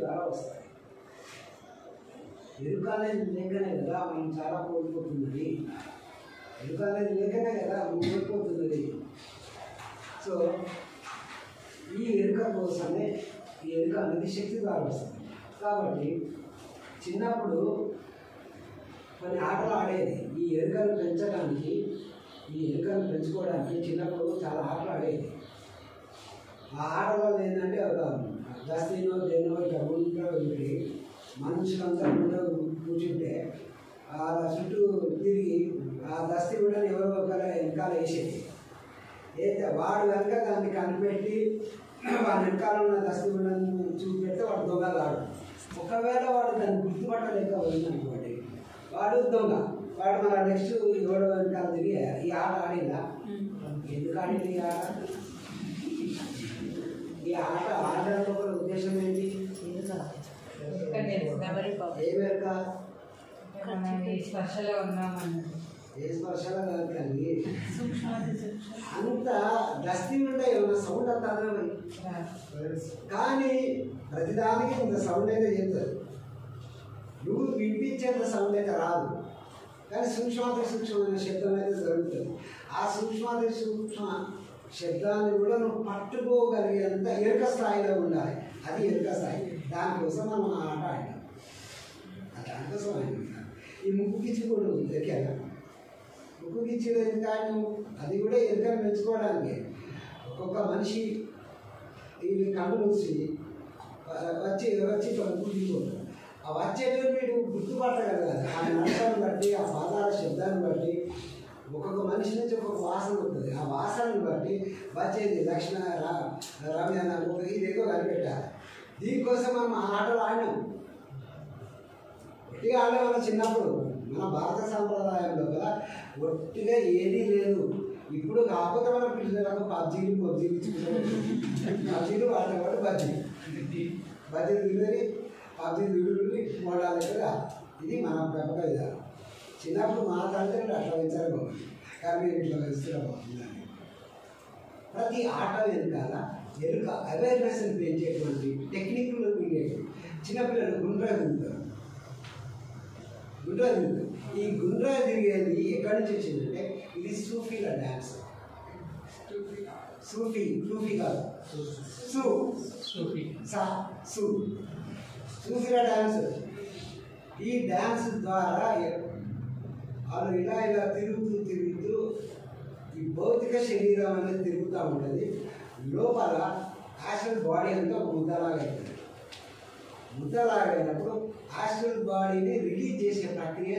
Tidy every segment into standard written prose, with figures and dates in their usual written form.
ద్వారా వస్తాయి. ఎరుక అనేది లేకనే కదా మనం చాలా కోల్పోతున్నది. ఎరుక అనేది లేకనే కదా కోల్పోతున్నది. సో ఈ ఎరుక కోసమే ఈ ఎరుక అనేది శక్తి ద్వారా వస్తుంది. కాబట్టి చిన్నప్పుడు కొన్ని ఆటలు ఆడేది. ఈ ఎరుకను పెంచడానికి, ఈ ఎరుకను పెంచుకోవడానికి చిన్నప్పుడు చాలా ఆటలు ఆడేది. ఆ ఆటలలో ఏంటంటే ఒక దస్తీనో దేనో ఇట్లా ఊళ్ళో వెళ్ళి మనుషులంతా కూడా కూర్చుంటే ఆ చుట్టూ తిరిగి ఆ దస్తీ కూడా ఎవరో ఒకరు వెనకాల వేసేది. అయితే వాడు కనుక దాన్ని కనిపెట్టి వాడి వెనకాల ఉన్న దస్తీ కూడా చూపెడితే వాడు దొంగలాడు. ఒకవేళ వాడు దాన్ని గుర్తుపట్టలేక పోయిందనుకోండి, వాడు దొంగ. వాడు మన నెక్స్ట్ ఎవడో వెనకాల తిరిగి ఈ ఆట ఆడిందా? ఎందుకు ఆడింది ఈ ఆట? ఈ ఆట ఆడడానికి ఒక ఉద్దేశం ఏంటి? ఏమెరక? స్పర్శలో ఉన్నామని. ఏ స్పర్శలో కాదు కానీ అంత దస్తీ ఉంటే ఏమన్నా సౌండ్ అంత అర్థమై, కానీ ప్రతిదానికి ఇంత సౌండ్ అయితే చెప్తుంది. నువ్వు వినిపించేంత సౌండ్ అయితే రాదు, కానీ సూక్ష్మాతి సూక్ష్మమైన శబ్దం అయితే జరుగుతుంది. ఆ సూక్ష్మాతి సూక్ష్మ శబ్దాన్ని కూడా నువ్వు పట్టుకోగలిగేంత ఎరుక స్థాయిలో ఉండాలి. అది ఎరుక స్థాయి. దానికోసం మనం ఆట ఆడినాం. దానికోసం ఆడినాం. ఈ ముక్కు గిచ్చి కూడా ఎరికాను. ముక్కు గిచ్చి ఎందుకు అది కూడా ఎరుకను పెంచుకోవడానికి. ఒక్కొక్క మనిషి ఈ కళ్ళు మూసి వచ్చి ముక్కు దిగిపోతాడు. ఆ వచ్చేటప్పుడు వీడు గుర్తుపట్టగలగాలి. ఆ నడకను బట్టి, ఆ పాదాల శబ్దాన్ని బట్టి ఒక్కొక్క మనిషి నుంచి ఒక్కొక్క వాసన ఉంటుంది. ఆ వాసనను బట్టి వచ్చేది లక్ష్మణ రమ్య ఇదేదో కనిపెట్టాలి. దీనికోసం మనం ఆ ఆటలు ఆడినాం. ఒట్టిగా ఆడేవాళ్ళం చిన్నప్పుడు. మన భారత సాంప్రదాయంలో కదా ఒట్టిగా ఏదీ లేదు. ఇప్పుడు కాకపోతే మన పిల్లలకు పబ్జీలు వాడేవాడు బజ్జీలు తిరిగి పబ్జీ తిరిగి మోడాలి కదా. ఇది మన పెంపక విధానం. చిన్నప్పుడు మా తల్లిదండ్రులు అట్లా పెంచారు బాగుంది, కానీ ఇట్లా పెంచుతున్నా బాగుందని. ప్రతి ఆట వెనకాల ఎరుక అవేర్నెస్ని పెంచేటువంటి టెక్నిక్లు తిరిగేవి. చిన్నపిల్లలు గుండ్రా తిరుగుతారు. ఈ గుండ్రా తిరిగేది ఎక్కడి నుంచి వచ్చిందంటే ఇది సూఫీల డ్యాన్స్. సూఫీ కాదు, సూఫీల డ్యాన్స్. ఈ డ్యాన్స్ ద్వారా వాళ్ళు ఇలా తిరుగుతూ ఈ భౌతిక శరీరం అనేది తిరుగుతూ ఉంటుంది. లోపల యాస్ట్రల్ బాడీ అంతా ఒక ముద్దలాగా అవుతుంది. ముద్దలాగైనప్పుడు యాస్ట్రల్ బాడీని రిలీజ్ చేసే ప్రక్రియ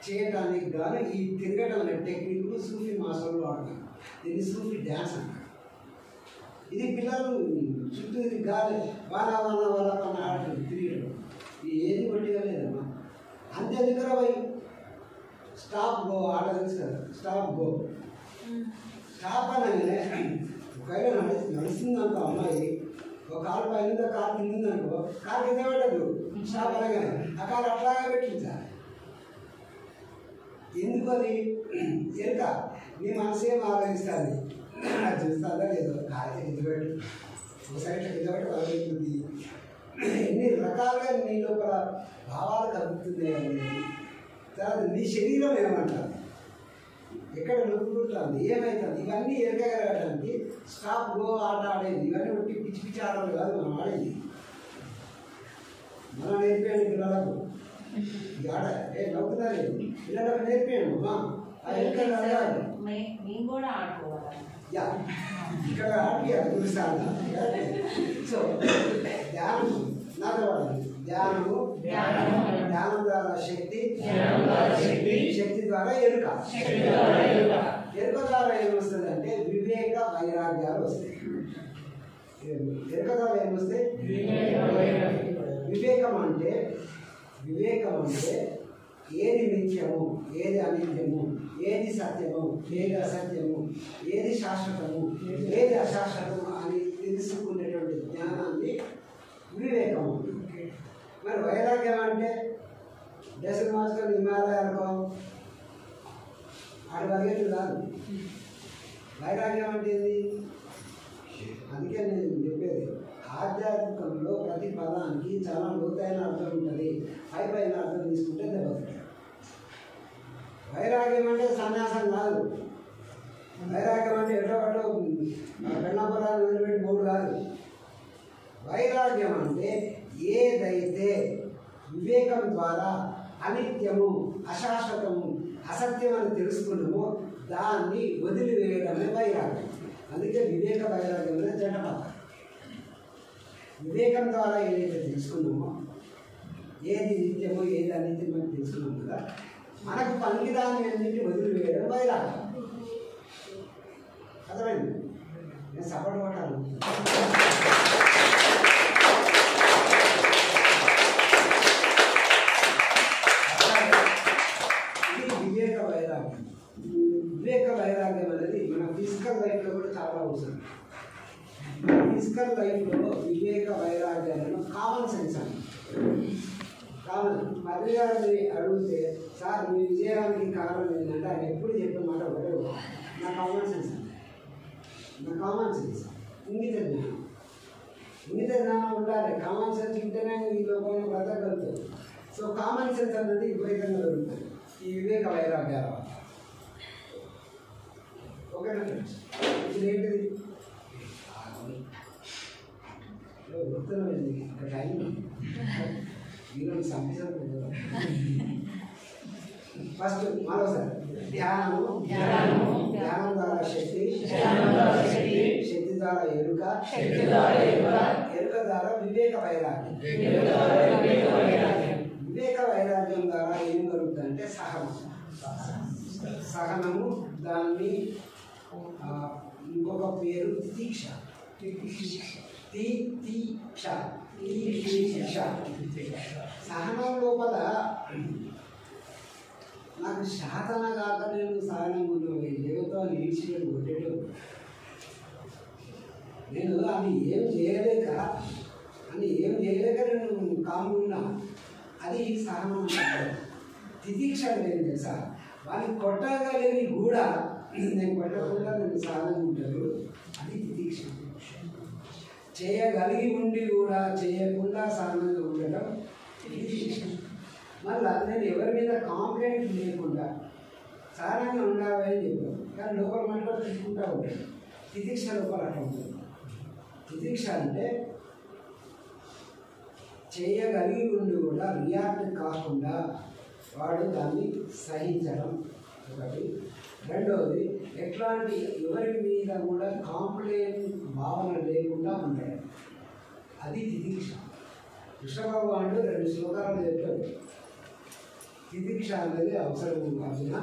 చేయడానికి గాను ఈ తిరగడం అనే టెక్నిక్లు సూఫీ మాస్టర్లు వాడతారు. దీన్ని సూఫీ డ్యాన్స్ అంటారు. ఇది పిల్లలు చుట్టూ గాలి వాన ఆడుతుంది, తిరగడం. ఇది ఏది కొట్టిగా లేదమ్మా. అంతే దగ్గర పోయి స్టాప్ గో ఆట తెలుసు కదా. స్టాప్ గో స్టాప్ అనగానే ఒకవేళ నడుస్తుందనుకో అమ్మాయి, ఒక కాలు పైన కాలు తింటుందనుకో, కాలు కింద పెట్టదు. స్టాప్ అనగానే ఆ కాలు అట్లాగే పెట్టించాలి. ఎందుకు అది ఎరుక. నీ మనసు ఏం ఆలోచిస్తుంది, అది చూస్తుందా లేదో. కాలు కింద పెట్టు, ఒకసారి కింద పెట్టి ఆలోచిస్తుంది. ఎన్ని రకాలుగా నీ లోపల భావాలు కలుగుతున్నాయి అనేది. తర్వాత నీ శరీరం ఏమంటుంది, ఎక్కడ నొప్పుకుంటుంది, ఏమవుతుంది, ఇవన్నీ ఎరగగలగడానికి స్టాప్ గో ఆట ఆడేది. ఇవన్నీ ఒట్టి పిచ్చి పిచ్చి ఆటలు కాదు మనం ఆడేది. మనం నేర్పాను పిల్లలకు ఈ ఆట. నవ్వుతున్నారు పిల్లలకు నేర్పాను. మేము కూడా ఆడుకోవాలి. ఇక్కడ ఆడియాలి చూస్తాను. సో ధ్యానం నాతో ధ్యానము, ధ్యానం ద్వారా శక్తి, శక్తి ద్వారా ఎరుక. ఎరుక ద్వారా ఏమొస్తుంది అంటే వివేక వైరాగ్యాలు వస్తాయి. ఎరుక ద్వారా ఏమొస్తాయి? వివేకం అంటే ఏది నిత్యము, ఏది అనిత్యము, ఏది సత్యము, ఏది అసత్యము, ఏది శాశ్వతము, ఏది అశాశ్వతము అని తెలుసుకునేటువంటి జ్ఞానాన్ని వివేకము. మరి వైరాగ్యం అంటే దశలు మార్చుకొని హిమాలయాలకు ఆడి పరిగెత్తులు కాదు. వైరాగ్యం అంటే ఏంది? అందుకే నేను చెప్పేది ఆధ్యాత్మికంలో ప్రతి పదానికి చాలా లోతైన అర్థం ఉంటుంది. పైన అర్థం తీసుకుంటే దెబ్బతింటారు. వైరాగ్యం అంటే సన్యాసం కాదు. వైరాగ్యం అంటే ఎటో పెళ్ళపరాలు వదిలిపెట్టి మూడు కాదు. వైరాగ్యం అంటే ఏదైతే వివేకం ద్వారా అనిత్యము, అశాశ్వతము, అసత్యం అని తెలుసుకున్నామో దాన్ని వదిలివేయడమే వైరాగ్యం. అందుకే వివేక వైరాగ్యం అనేది జటపద. వివేకం ద్వారా ఏదైతే తెలుసుకున్నామో, ఏది నిత్యమో ఏది అనిత్యమో అని తెలుసుకున్నాం కదా, మనకు పనికిదాన్ని అన్నింటి వదిలివేయడం వైరాగ్యం. అర్థమైంది? నేను సపోర్ట్ కొట్టాను. ఇది వివేక వైరాగ్యం. వివేక వైరాగ్యం అనేది మన ఫిజికల్ లైఫ్లో కూడా చాలా అవసరం. ఫిజికల్ లైఫ్లో వివేక వైరాగ్యాలను కామన్ సెన్స్ అని కామన్. మళ్ళీ గారిని అడిగితే సార్ మీ విజయానికి కారణం ఏంటంటే ఆయన ఎప్పుడు చెప్పే మాట ఒకటే, నా కామన్ సెన్స్ అంటే నా కామన్ సెన్స్. ఇంగిత జ్ఞానం, ఇంగిత జ్ఞానం ఉండాలి. కామన్ సెన్స్ ఉంటేనే ఈ లోకంలో బ్రతకగలుగుతారు. సో కామన్ సెన్స్ అనేది విపరీతంగా దొరుకుతుంది ఈ వివేక వైరాగ్యాల వల్ల. ఓకేనా ఫ్రెండ్స్? ఇది ఏంటిది? గుర్తున్నది ఒక టైం ఈరోజు సంపించడం. ఫస్ట్ మరోసారి ధ్యానము, ధ్యానం ద్వారా శక్తి, శక్తి ద్వారా ఎరుక, ఎరుక ద్వారా వివేక వైరాగ్యం. వివేక వైరాగ్యం ద్వారా ఏం జరుగుతుందంటే సహనం. సహనము, దాన్ని ఇంకొక పేరు తితిక్ష. సహనం లోపల నాకు శాతన కాక నేను సహనం దేవతో నీడ్చినట్టు కొట్టేటో నేను అది ఏం చేయలేక నేను కామున్నా. అది సహనం అంటారు. తితిక్ష లేదు తెలుసా? వాళ్ళని కొట్టగలిగి కూడా నేను కొట్టకుండా నేను సహనం ఉంటాడు. అది తితిక్ష. చేయగలిగి ఉండి కూడా చేయకుండా సహనంగా ఉండటం తితిక్ష. మళ్ళీ నేను ఎవరి మీద కాంప్లైంట్ లేకుండా సహనంగా ఉండాలని చెప్పాను, కానీ లోపల మనలో తీసుకుంటూ ఉంటాడు. తితిక్ష లోపల అట్లా ఉంటుంది. తితిక్ష అంటే చేయగలిగి ఉండి కూడా రియాక్ట్ కాకుండా వాడు దాన్ని సహించడం ఒకటి. రెండవది, ఎట్లాంటి ఎవరి మీద కూడా కాంప్లైంట్ భావన లేకుండా ఉండడం. అది తితిక్ష. కృష్ణ భగవానుడు 2 శ్లోకాలు చెప్పాడు. తితిక్ష అనేది అవసరం అర్జున.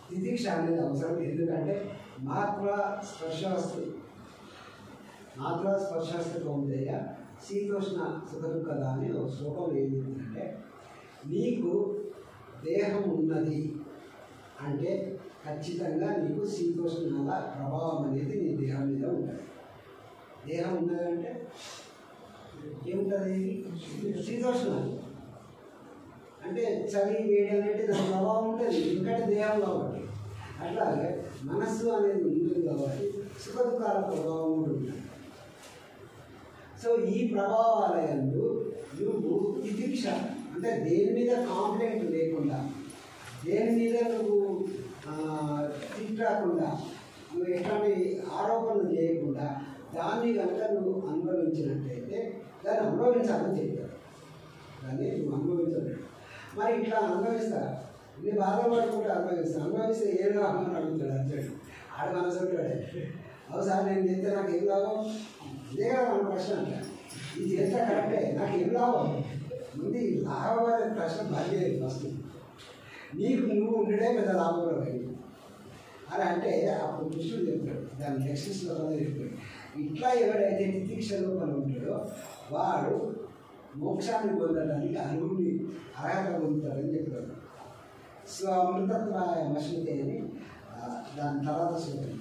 తితిక్ష అనేది అవసరం. ఎందుకంటే మాత్ర స్పర్శాస్తు కౌంతేయ శీతోష్ణ సుఖదుఃఖద అని ఒక శ్లోకం ఏం చెప్తుందంటే, నీకు దేహం ఉన్నది అంటే ఖచ్చితంగా నీకు శీతోష్ణాల ప్రభావం అనేది నీ దేహం మీద ఉంటుంది. దేహం ఉన్నదంటే ఏముంటుంది? శీతోష్ణాలు అంటే చలి వేడి అనేది దాని ప్రభావం ఉంటుంది, ఎందుకంటే దేహం కాబట్టి. అట్లాగే మనస్సు అనేది ఉంటుంది కాబట్టి సుఖ దుఃఖాల ప్రభావం కూడా ఉంటుంది. సో ఈ ప్రభావాలయందు నువ్వు తితిక్ష అంటే దేని మీద కాంప్లైంట్ లేకుండా, దేని మీద నువ్వు తిట్టకుండా, నువ్వు ఎట్లాంటి ఆరోపణలు చేయకుండా దాన్ని కనుక నువ్వు అనుభవించినట్టయితే దాన్ని అనుభవించాలని చెప్పారు. దాన్ని నువ్వు అనుభవించలేదు. మరి ఇట్లా అనుభవిస్తారా? ఇది బాధపడుకుంటే అనుభవిస్తే ఏం లాభం అని అడుగుతాడు అర్జునుడు. ఆడ మనసుంటాడే, అవుసారి నేను చేస్తే నాకు ఏం లాభం? ఇదే కదా మన ప్రశ్న. అంట ఇది చేస్తే కరెక్టే, నాకు ఏం లాభం? ముందు ఈ లాభం అనే ప్రశ్న బాధ్యత వస్తుంది. నీకు నువ్వు ఉండడే పెద్ద లాభంలో అయింది అని అంటే అప్పుడు కృష్ణుడు చెప్తాడు, దాని నెక్స్ట్ శ్లోకంలో చెప్తాడు, ఇట్లా ఎవరైతే తితిక్ష లోపల ఉంటాడో వాడు మోక్షాన్ని పొందడానికి అర్హత పొందుతాడని చెప్తాడు. సో అమృతత్వాయ మశ్మితే అని దాని తర్వాత శ్లోకం.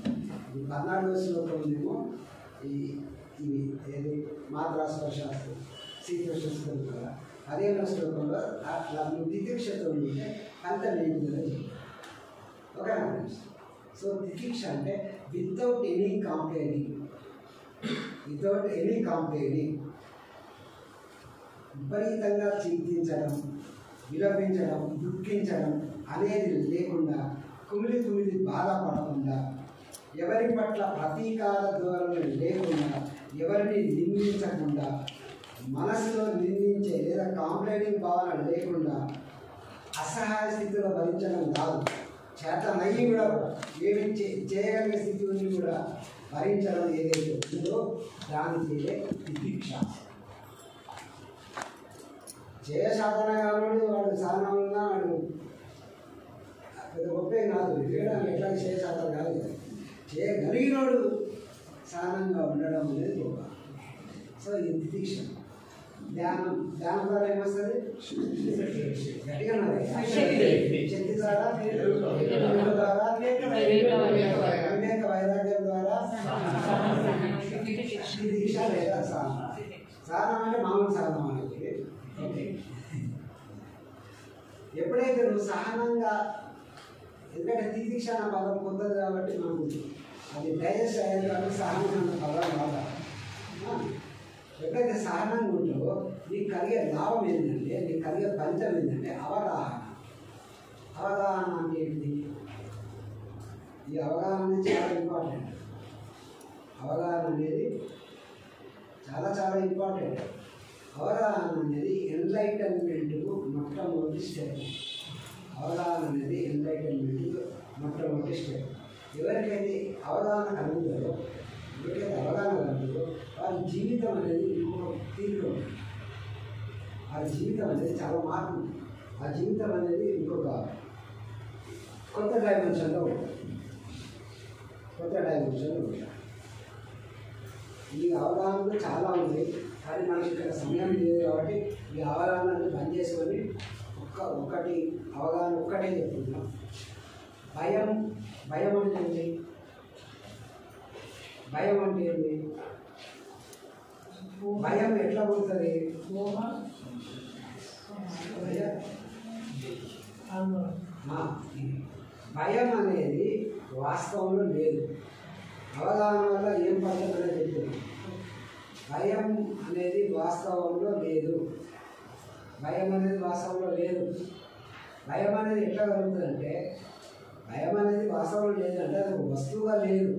14వ శ్లోకం ఏమో ఇవి ఏది మాత్రా స్పర్శాస్తు శీతోష్ణ కదా. 15వ శ్లోకంలో అట్లా నువ్వు తితిక్షతో ఉంటే అంత నీకుందని చెప్తాడు. ఓకేనా ఫ్రెండ్స్? సో తితిక్ష అంటే without any complaining, without any complaining. విపరీతంగా చింతించడం, విలపించడం, దుఃఖించడం అనేది లేకుండా, కుమిలి బాధపడకుండా, ఎవరి పట్ల ప్రతీకార ధోరణి లేకుండా, ఎవరిని నిందించకుండా, మనసులో నిందించే లేదా కాంప్లైనింగ్ భావన లేకుండా, అసహాయ స్థితిలో భరించడం కాదు, చేతనయ్యి కూడా ఏమి చేయగలిగే స్థితి ఉండి కూడా భరించడం ఏదైతే ఉందో దాని పేరే తితిక్ష. సాధన కాబట్టి వాడు సాధనంగా వాడు పెద్ద గొప్పే కాదు, చేయడానికి ఎట్లా సాధన కాదు కదా, చేయగలిగినోడు సాధనంగా ఉండడం అనేది గొప్ప. సో ఇది తితిక్ష. ధ్యానం ద్వారా ఏమొస్తుంది? గట్టిగా శక్తి ద్వారా, వివేక వైరాగ్యం ద్వారా తితిక్ష లేదా సాధన. సాధనం అంటే మామూలు సాధనం అనేది. ఎప్పుడైతే నువ్వు సహనంగా, ఎందుకంటే తితిక్ష అన్న పదం కొత్తది కాబట్టి మనకు అది డైజెస్ట్ అయ్యేది కాబట్టి సహనం అన్న పదం వాడాలి. ఎప్పుడైతే సహనంగా ఉంటావో నీకు కలిగే లాభం ఏంటంటే, నీకు కలిగే ఫలితం ఏంటంటే అవగాహన. అవగాహన అంటే ఏంటి? ఈ అవగాహన అనేది చాలా ఇంపార్టెంట్. అవగాహన అనేది చాలా చాలా ఇంపార్టెంట్. అవగాహన అనేది ఎన్లైటన్మెంట్కు మొట్టమొదటి స్టెప్. అవగాహన అనేది ఎన్లైటన్మెంట్కు మొట్టమొదటి స్టెప్. ఎవరికైతే అవగాహన కలుగుతుందో, ఎవరికైతే అవగాహన కలుగుతుందో వారి జీవితం అనేది ఇంకొక తీరులో ఉంటుంది. వారి జీవితం అనేది చాలా మార్పు. ఆ జీవితం అనేది ఇంకొక కొత్త డైమెన్షన్లో ఉంటుంది. ఈ అవగాహనలు చాలా ఉన్నాయి, కానీ మనకి ఇక్కడ సమయం లేదు కాబట్టి ఈ అవగాహనను బంద్ చేసుకొని ఒకటి అవగాహన ఒక్కటే చెప్తున్నాం. భయం అంటే ఏంటి? భయం అంటే ఏంటి? భయం ఎట్లా పుడుతుంది? భయం అనేది వాస్తవంలో లేదు. అవగాహన వల్ల ఏం పద్ధతి చెప్తుంది. భయం అనేది వాస్తవంలో లేదు. భయం అనేది వాస్తవంలో లేదు. భయం అనేది ఎట్లా కలుగుతుందంటే, భయం అనేది వాస్తవంలో లేదంటే అది ఒక వస్తువుగా లేదు,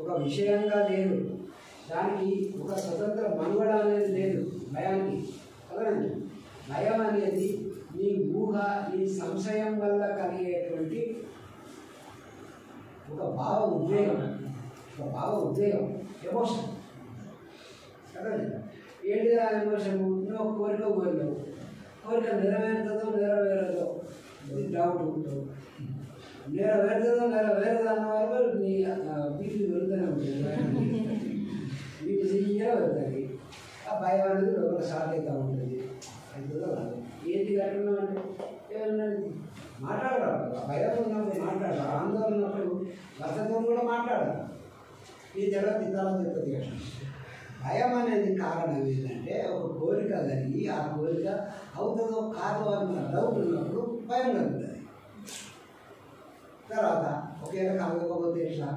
ఒక విషయంగా లేదు, దానికి ఒక స్వతంత్ర మనుగడ అనేది లేదు భయానికి. కదండి, భయం అనేది నీ ఊహ, నీ సంశయం వల్ల కలిగేటువంటి ఒక భావ ఉద్వేగం, ఎమోషన్. కదండి, ఏంటి ఆ ఎమోషన్? నువ్వు ఒక కోరిక కోరినావు, కోరిక నెరవేరుతుందో నెరవేరదో ఇది డౌట్ ఉంటావు. నెరవేరుతుందో నెరవేరదో అన్న వరకు నీ బీపీ పెరుగుతూనే ఉంటుంది, బీపీ సీరియస్గా పెరుగుతుంది. ఆ భయం అనేది లోపల స్టార్ట్ అవుతూ ఉంటుంది. అవుతుందో కాదు. ఏంటి కట్టుకున్నావు అంటే ఏమన్నా మాట్లాడరాదు. భయం ఉన్నప్పుడు మాట్లాడరు, ఆందోళన ఉన్నప్పుడు భర్తతో కూడా మాట్లాడరు. ఈ జగత్ తిట్టాలని చెప్తుంది కదా. భయం అనేది కారణం ఏంటంటే ఒక కోరిక కలిగి ఆ కోరిక అవుతుందో కాదో అన్న డౌట్ ఉన్నప్పుడు భయం కలుగుతుంది. తర్వాత ఒకవేళ కలగకపోతే ఎట్లా,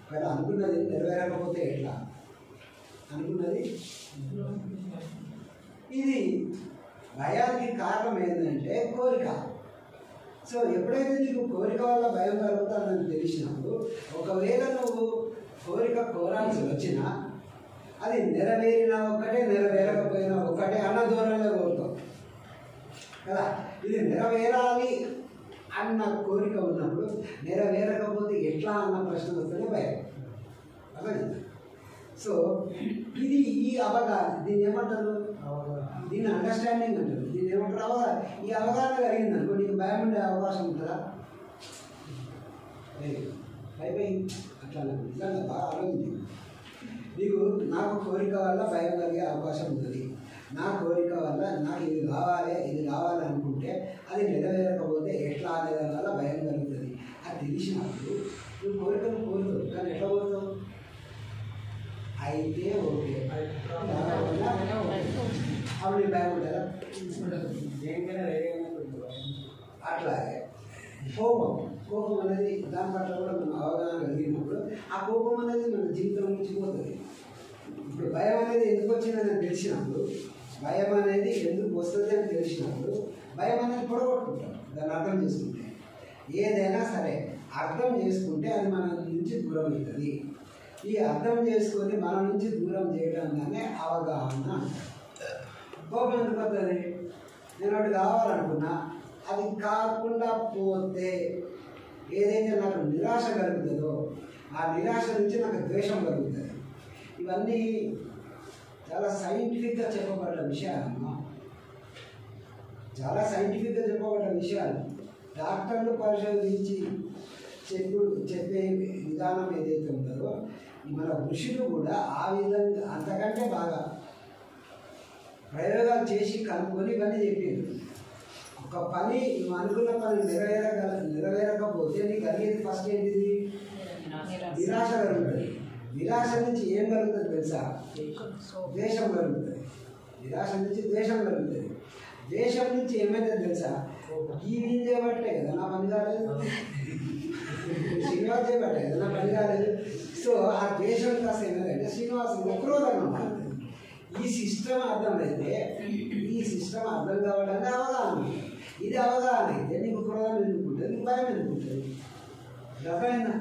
ఒకవేళ అనుకున్నది నెరవేరకపోతే ఎట్లా, అనుకున్నది ఇది భయానికి కారణం ఏంటంటే కోరిక. సో ఎప్పుడైతే నీకు కోరిక వల్ల భయం కలుగుతుందని తెలిసినప్పుడు, ఒకవేళ నువ్వు కోరిక కోరాల్సి వచ్చినా అది నెరవేరినా ఒక్కటే, నెరవేరకపోయినా ఒక్కటే అన్న దూరంలో కోరుతావు కదా. ఇది నెరవేరాలి అన్న కోరిక ఉన్నప్పుడు నెరవేరకపోతే ఎట్లా అన్న ప్రశ్న వస్తేనే భయం. అర్థమైంది? సో ఇది ఈ అవగాహన, దీన్ని ఏమంటారు? దీన్ని అండర్స్టాండింగ్ అంటారు. దీన్ని ఏమంటారు? అవగాహన. ఈ అవగాహన కలిగిందనుకో నీకు భయం ఉండే అవకాశం ఉంటుందా? అయిపోయి అట్లా నిజంగా బాగా ఆలోచించి, నీకు నాకు కోరిక వల్ల భయం కలిగే అవకాశం ఉంటుంది, నా కోరిక వల్ల నాకు ఇది కావాలి అనుకుంటే అది నెరవేరకపోతే ఎట్లా అనే దాని వల్ల భయం కలుగుతుంది. అది తెలిసినప్పుడు నువ్వు కోరికను కోరుతావు, కానీ ఎట్లా కోరుతావు? అయితే ఓకే అప్పుడు నీ భయం ఉంటుందా? అట్లాగే కోపం అనేది దాని పట్ల కూడా మనం అవగాహన కలిగినప్పుడు ఆ కోపం అనేది మన జీవితం నుంచి పోతుంది. ఇప్పుడు భయం అనేది ఎందుకు వచ్చిందని తెలిసినప్పుడు, భయం అనేది ఎందుకు వస్తుంది అని తెలిసినప్పుడు భయం అనేది పొడగొట్టుకుంటాం. దాన్ని అర్థం చేసుకుంటే ఏదైనా సరే అర్థం చేసుకుంటే అది మన నుంచి దూరం అవుతుంది. ఈ అర్థం చేసుకొని మన నుంచి దూరం చేయడం దాన్ని అవగాహన అంటారు. కోపం ఎందుకు వస్తుంది? నేను ఒకటి కావాలనుకున్నా, అది కాకుండా పోతే ఏదైతే నాకు నిరాశ కలుగుతుందో ఆ నిరాశ నుంచి నాకు ద్వేషం కలుగుతుంది. ఇవన్నీ చాలా సైంటిఫిక్గా చెప్పబడ్డ విషయాలమ్మా, చాలా సైంటిఫిక్గా చెప్పబడ్డ విషయాలు. డాక్టర్లు పరిశోధించి చెప్పే విధానం ఏదైతే ఉంటుందో మన ఋషులు కూడా ఆ విధంగా అంతకంటే బాగా ప్రయోగాలు చేసి కనుక్కొని ఇవన్నీ చెప్పింది. ఒక పని నువ్వు అనుకున్న పని నెరవేరకపోతే నీకు కలిగేది ఫస్ట్ ఏంటిది? నిరాశ కలుగుతుంది. నిరాశ నుంచి ఏం కలుగుతుంది తెలుసా? ద్వేషం కలుగుతుంది. నిరాశ నుంచి ద్వేషం కలుగుతుంది. ద్వేషం నుంచి ఏమైతే తెలుసా? ఈ చేయబట్టే కదా నా పని కాలేదు, శ్రీనివాస్ చేయబట్టే కదా నా పని కాలేదు. సో ఆ ద్వేషం కాస్త ఏమైందంటే శ్రీనివాస్ క్రోధంగా మారుతుంది. ఈ సిస్టమ్ అర్థమైతే, ఈ సిస్టమ్ అర్థం కావడానికి అవగాహన. ఇది అవగాహన అయితే నీకు క్రోధం ఎందుకుంటుంది, నీకు భయం ఎందుకుంటుంది? అర్థమైందా?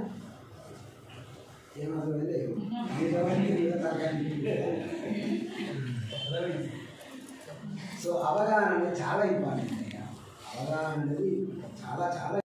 ఏమర్థమైంది? సో అవగాహన అనేది చాలా ఇంపార్టెంట్. అవగాహన అనేది చాలా చాలా